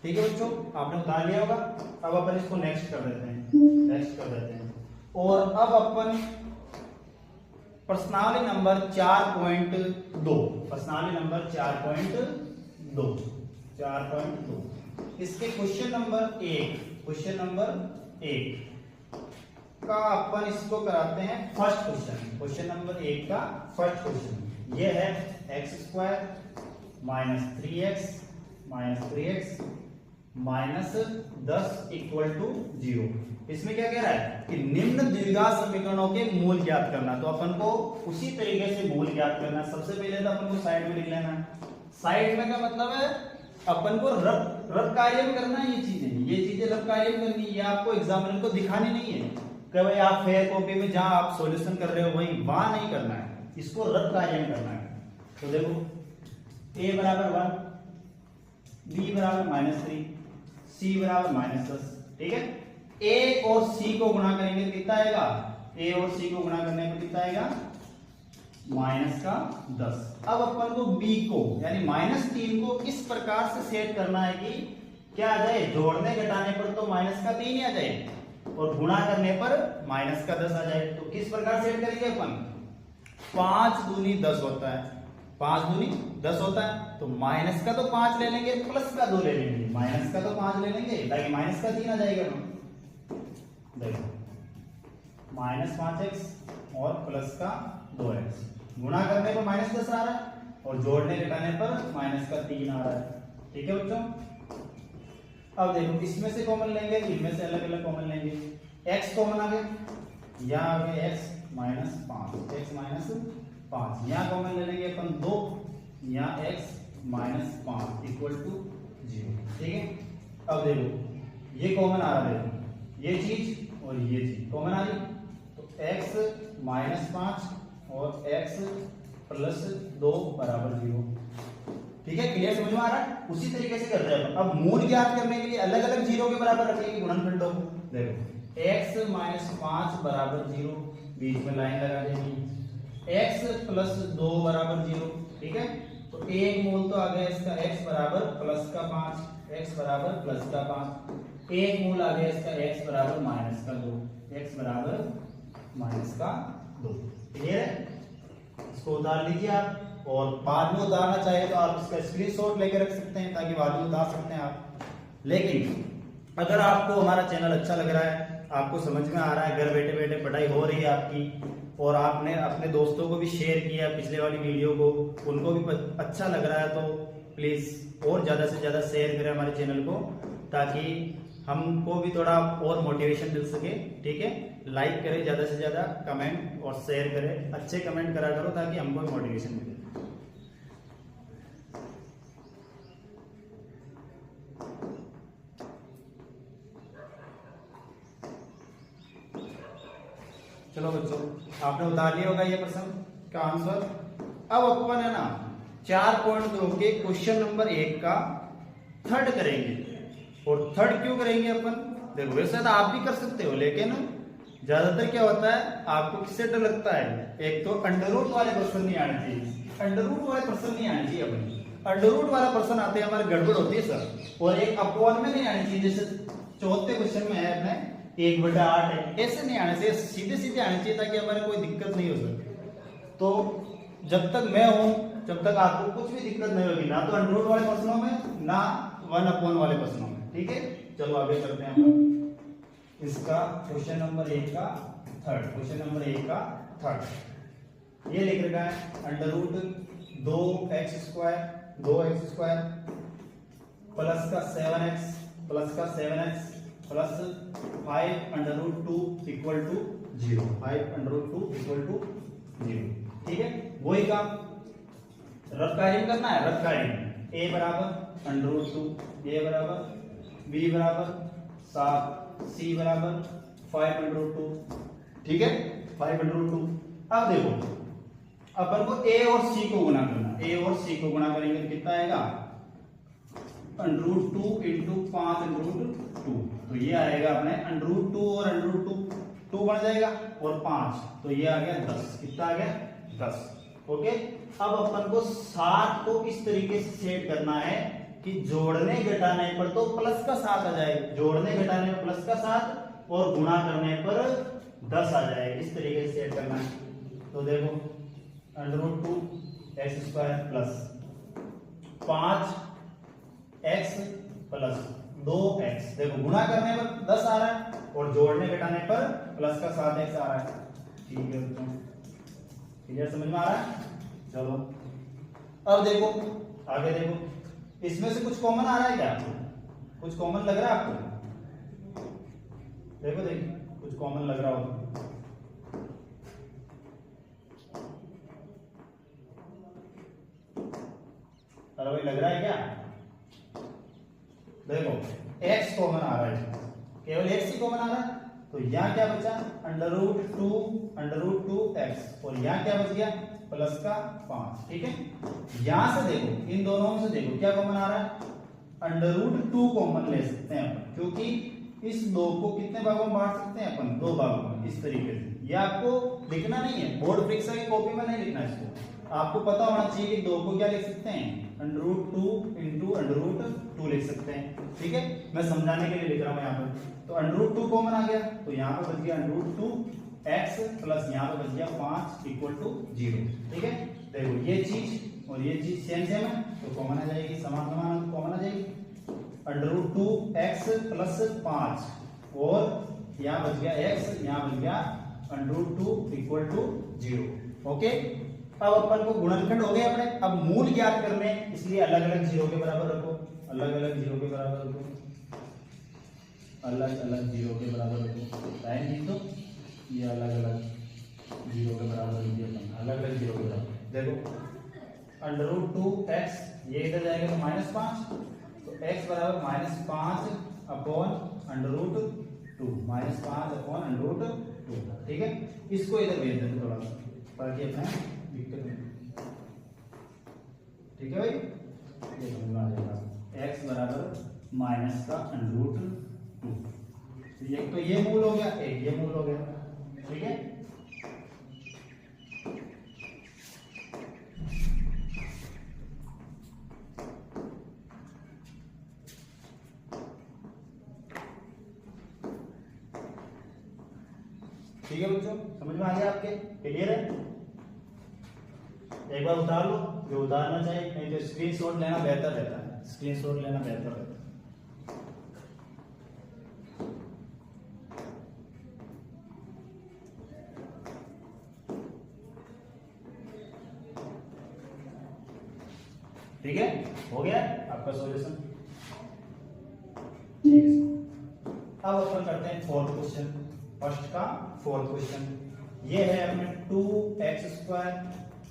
ठीक है बच्चों, आपने उतार लिया होगा। अब अपन इसको नेक्स्ट कर देते हैं, नेक्स्ट कर देते हैं। और अब अपन प्रश्नावली नंबर 4.2, प्रश्नावली नंबर 4.2 इसके क्वेश्चन नंबर 1, क्वेश्चन नंबर 1 का अपन इसको कराते हैं फर्स्ट क्वेश्चन। क्वेश्चन नंबर 1 का फर्स्ट क्वेश्चन ये है x² minus 3x minus 10 equal to 0। इसमें क्या कह रहा है कि निम्न द्विघात समीकरणों के मूल ज्ञात करना। तो अपन को उसी तरीके से मूल ज्ञात करना। सबसे पहले तो अपन को साइड में लिख लेना है। साइड में का मतलब है अपन को रब कार्य में करना है। ये चीजें रब कार्य में करनी है। ये आपको एग्जामिनर को दिखानी नहीं है कि भाई आप फेयर कॉपी में जहां आप सॉल्यूशन कर रहे हो वही वहां नहीं करना है, इसको रब कार्य में करना है। तो देखो a बराबर 1, b बराबर -3, c बराबर -10। ठीक है, a और c को गुणा करेंगे तो कितना आएगा? a और c को गुणा करने पर कितना आएगा? -10। अब अपन को b को यानी -3 को इस प्रकार से सेट करना है कि क्या आ जाए, जोड़ने घटाने पर तो -3 ही आ जाए और गुणा करने पर -10 आ जाए। तो किस प्रकार सेट करेंगे अपन? 5 दूनी 10 होता है, 5 दूनी 10 होता है। तो माइनस का तो 5 ले लेंगे, प्लस का 2 ले लेंगे। माइनस का तो 5 ले लेंगे ताकि माइनस का 3 आ जाएगा। देखो -5x और प्लस का 2x, गुणा करने पर -10 आ रहा है और जोड़ने घटाने पर -3 आ रहा है। ठीक है बच्चों, अब देखो इसमें से कॉमन लेंगे, इनमें से अलग अलग कॉमन लेंगे। x कॉमन आ गया, यहाँ आ गया x -5, यहाँ कॉमन ले लेंगे अपन 2, यहाँ x -5 इक्वल टू 0। ठीक है, अब देखो ये कॉमन आ रहा है, ये चीज और ये चीज कॉमन आ रही, तो x -5 और x +2 बराबर 0। ठीक है, क्लियर, समझ में आ रहा है? उसी तरीके से करते हैं। अब मूल ज्ञात करने के लिए अलग अलग 0 के बराबर रखेंगे गुणनखंडों को। देखो x -5 बराबर 0, बीच में लाइन लगा देंगे। x +2 बराबर 0। ठीक है, तो एक मूल तो आ गया इसका x बराबर +5, x बराबर +5। एक मूल आ गया इसका x बराबर -2, x बराबर -2। क्लियर है? इसको उतार लीजिए आप, और बाद में उतारना चाहे तो आप इसका स्क्रीनशॉट लेकर रख सकते हैं ताकि बाद में उतार सकते हैं आप। लेकिन अगर आपको हमारा चैनल अच्छा लग रहा है, आपको समझ में आ रहा है, घर बैठे बैठे पढ़ाई हो रही है आपकी, और आपने अपने दोस्तों को भी शेयर किया पिछले वाली वीडियो को, उनको भी अच्छा लग रहा है, तो प्लीज और ज्यादा से ज्यादा शेयर करें हमारे चैनल को ताकि हमको भी थोड़ा और मोटिवेशन मिल सके। ठीक है, लाइक करें ज्यादा से ज्यादा, कमेंट और शेयर करें, अच्छे कमेंट करा करो ताकि हमको मोटिवेशन मिले। चलो बच्चों, आपने उतार लिया होगा ये प्रश्न का आंसर। अब अपन है ना 4.2 के क्वेश्चन नंबर 1 का थर्ड करेंगे। और थर्ड क्यों करेंगे अपन? देखो वैसे तो आप भी कर सकते हो, लेकिन ज्यादातर क्या होता है, आपको किससे डर लगता है? एक तो अंडररूट वाले प्रश्न नहीं आने चाहिए, अंडररूट वाले प्रश्न नहीं आने चाहिए अपने। अंडररूट वाला प्रश्न आते हैं हमारे गड़बड़ होती है सर। और एक अपॉन में नहीं आने चाहिए, जैसे चौथे क्वेश्चन में है अपने 1/8 है, ऐसे नहीं आने चाहिए, सीधे सीधे आने चाहिए ताकि हमारे कोई दिक्कत नहीं हो सके। तो जब तक मैं हूं जब तक आपको कुछ भी दिक्कत नहीं होगी, ना तो अंडररूट वाले प्रश्नों में ना 1/, वाले प्रश्नों में। ठीक है, चलो आगे चलते हैं हम इसका क्वेश्चन नंबर 1 का थर्ड। क्वेश्चन नंबर 1 का थर्ड ये लिख रखा है अंडररूट 2x² प्लस का 7x plus 5√2 equal to 0। 5√2 equal to 0। ठीक है, वही काम रब कार्य करना है। रब कार्य a बराबर √2, a बराबर, b बराबर 7, c बराबर 5√2। ठीक है, 5√2। अब देखो अपन को a और c को गुणा करना। a और c को गुणा करेंगे तो कितना आएगा? √2 इंटू 5√2। तो ये आएगा अपने √2 और √2 बन जाएगा और 5, तो ये आ गया 10। कितना आ गया? 10। ओके, अब अपन को 7 को इस तरीके से सेट करना है कि जोड़ने घटाने पर तो प्लस का 7 आ जाए, जोड़ने घटाने पर प्लस का 7 और गुणा करने पर 10 आ जाए, इस तरीके से सेट करना है। तो देखो √2x² plus 5x plus 2x, देखो गुणा करने पर 10 आ रहा है और जोड़ने घटाने पर प्लस का 7x आ रहा है। ठीक है बच्चों, क्लियर, समझ में आ रहा है? चलो अब देखो आगे, देखो इसमें से कुछ कॉमन आ रहा है क्या आपको? कुछ कॉमन लग रहा है आपको? देखो देखिए कुछ कॉमन लग रहा होगा। अरे भाई लग रहा है क्या? देखो x कॉमन आ रहा है, केवल x ही कॉमन आ रहा है, तो यहाँ क्या बचा? √2x और यहाँ क्या बच गया? प्लस का 5। ठीक है, यहां से देखो, इन दोनों में से देखो क्या कॉमन आ रहा है? √2 कॉमन ले सकते हैं अपन, क्योंकि इस 2 को कितने भागों में बांट सकते हैं अपन? 2 भागों में, इस तरीके से। ये आपको लिखना नहीं है, बोर्ड परीक्षा की कॉपी में नहीं लिखना इसको, आपको पता होना चाहिए कि 2 को क्या लिख सकते हैं? √2 × √2 लिख सकते हैं। ठीक है, मैं समझाने के लिए लिख रहा हूं यहाँ पर। तो √2 कॉमन आ गया, तो यहाँ पर बच गया √2x प्लस यहाँ पर बच गया 5 = 0। ठीक है, देखो ये चीज और ये चीज सेम सेम है, तो कॉमन आ जाएगी, समान समान कॉमन आ जाएगी। √2x प्लस 5 और यहाँ बच गया x, यहाँ बच गया √2 = 0। ओके, अब अपन को गुणनखंड हो गए अपने। अब मूल ज्ञात करने, इसलिए अलग अलग 0 के बराबर रखो, अलग अलग 0 के बराबर रखो, अलग अलग 0 के बराबर रखो। टाइम जी, तो ये अलग अलग 0 के बराबर रख दिया, अलग अलग 0 के बराबर। देखो √2x, ये इधर जाएगा तो -5, तो x बराबर -5 अपॉन √2, -5 √2। ठीक है, इसको इधर भेज देते थोड़ा सा ताकि अपना दिक्कत नहीं। ठीक है भाई, ये समझ में आ जाएगा। x बराबर माइनस का √2, तो एक तो ये मूल हो गया, एक ये मूल हो गया। ठीक है, ठीक है बच्चों, समझ में आ गया आपके? क्लियर है? एक बार उतार लो जो उतारना चाहिए, नहीं तो स्क्रीनशॉट लेना बेहतर रहता है, स्क्रीनशॉट लेना बेहतर रहता है। ठीक है, हो गया आपका सॉल्यूशन। ठीक है, अब अपन करते हैं फोर्थ क्वेश्चन, फर्स्ट का फोर्थ क्वेश्चन। ये है अपने 2x²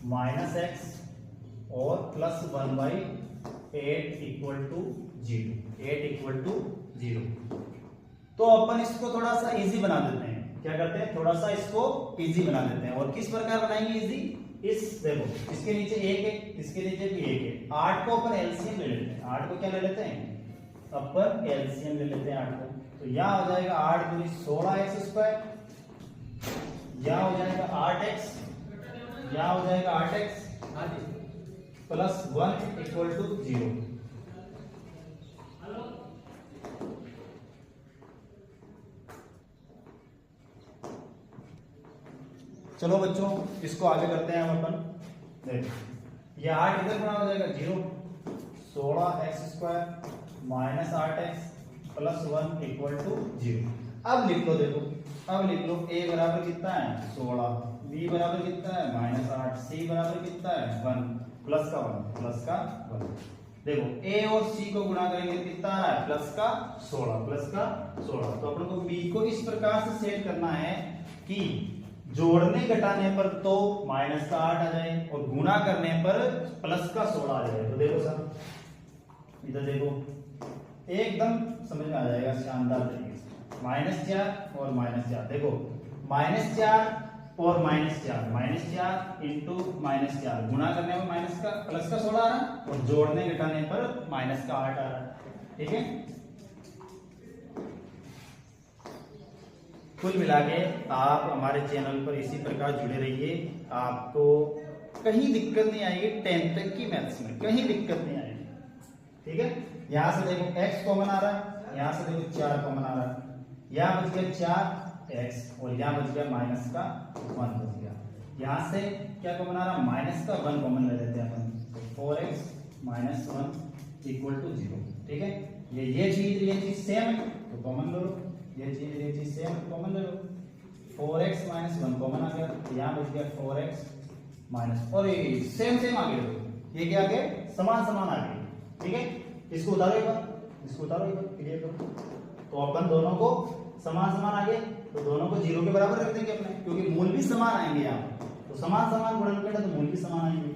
माइनस x और प्लस 1/8 = 0। तो अपन इसको थोड़ा सा इजी बना देते हैं। क्या करते हैं? थोड़ा सा इसको इजी बना देते हैं। और किस प्रकार बनाएंगे इजी? इस देखो, इसके नीचे 1 है, इसके नीचे भी 1 है। 8 को अपन एलसीएम ले लेते हैं। 8 को क्या ले लेते हैं? अपन एलसीएम ले लेते हैं 8 को। तो यहाँ हो जाएगा 8 × 16x², यहाँ हो जाएगा 8x, यहाँ हो जाएगा 8x प्लस 1 = 0। चलो बच्चों, इसको आगे करते हैं हम अपन। देखो ये 8 इधर गुणा हो जाएगा 0, 16x² माइनस 8x प्लस 1 = 0। अब लिख लो, देखो अब लिख लो, a बराबर कितना है? 16, b बराबर कितना है? -8, c बराबर कितना है? 1, प्लस का 1। देखो a और c को गुणा करेंगे कितना आ रहा है? प्लस का 16। तो अपन को b को इस प्रकार से सेट करना है कि जोड़ने घटाने पर तो -8 आ जाए और गुणा करने पर प्लस का 16 आ जाए। तो देखो सर, इधर देखो, एकदम समझ में आ जाएगा शानदार तरीके से। -4 और -4, देखो -4 और -4, -4 इंटू -4, गुणा करने पर प्लस का 16 आ रहा है और जोड़ने घटाने पर -8 आ रहा है। ठीक है, कुल मिला के आप हमारे चैनल पर इसी प्रकार जुड़े रहिए। आपको कहीं दिक्कत नहीं आएगी, 10th तक की मैथ्स में कहीं दिक्कत नहीं आएगी। ठीक है। यहाँ से देखो x कॉमन आ रहा है, यहाँ से देखो 4 कॉमन आ रहा है, यहाँ बच गया 4x और यहाँ बच गया माइनस का 1 बच गया। यहाँ से क्या कॉमन आ रहा है, माइनस का 1 कॉमन ले लेते हैं अपन, तो 4x माइनस 1 इक्वल टू 0। ठीक है, ये चीज सेम है तो कॉमन ले लो, ये चीज सेम कॉमन ले लो। 4x माइनस 1 कॉमन आ गया, यहाँ बच गया 4x माइनस, और ये सेम आ गया, ये क्या आ गया, समान आ गया। ठीक है, इसको उतारो एक बार, क्लियर करो। तो अपन दोनों को समान आ गए, तो दोनों को 0 के बराबर रख देंगे अपने, क्योंकि मूल भी समान आएंगे यहाँ, तो समान गुणन करें तो मूल भी समान आएंगे।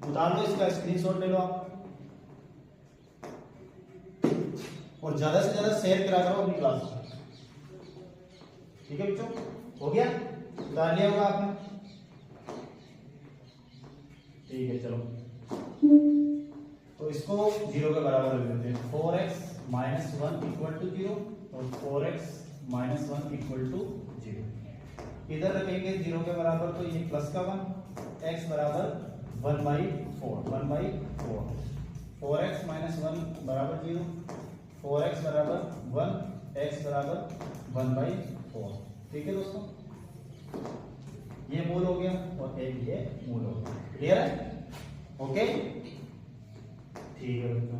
उतार लो, इसका स्क्रीनशॉट ले लो आप, और ज्यादा से ज्यादा शेयर करा करो अपनी क्लास में। ठीक है बच्चों, हो गया, उतार लिया होगा आपने। ठीक है, चलो तो इसको 0 के बराबर रख देते हैं। 4x माइनस 1 इक्वल टू 0 और 4x माइनस 1 इक्वल टू 0। इधर रखेंगे 0 के बराबर, तो ये प्लस का 1, x बराबर 1/4, 4x माइनस 1 बराबर 0, 4x बराबर 1, x बराबर 1/4। ठीक है दोस्तों, ये मूल हो गया और एक ये मूल हो गया। क्लियर है? ओके, ठीक है दोस्तों।